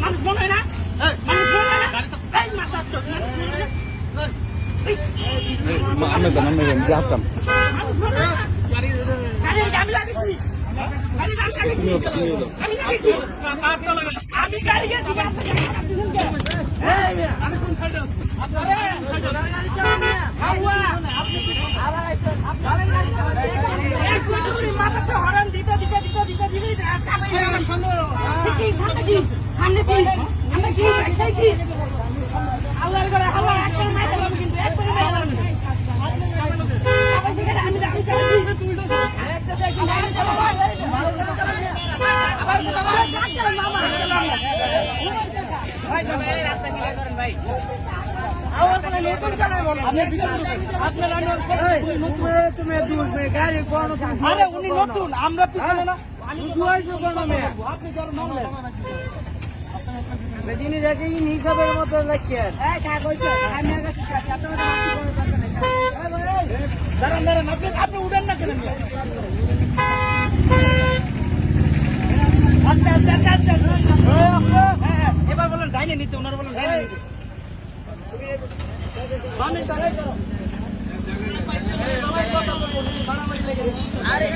মানুষ মনে হয় না আমি গাড়ি গেছি হরণ দিতে দিতে দিতে দিতে দিতে সামনে কি আমরা কি কি আল্লাহর ঘরে আল্লাহ একটা মাইতে লাগবে কিন্তু একবারে মাইতে লাগবে আমি একটা দেখি ভাই আমার কোনো নতুন চালায় বলো আপনারা গাড়ি আরে উনি নতুন আমরা পিছনে না আমি আপনি যিনি দেখে ইন হিসাবের মতো লেখেন দাঁড়ান দাঁড়ান আপনি উঠেন না কেন আস্তে আস্তে আস্তে আস্তে এবার বলেন ডাইনে নিতে ওনারা বলেন ডাইনে নিতে আরে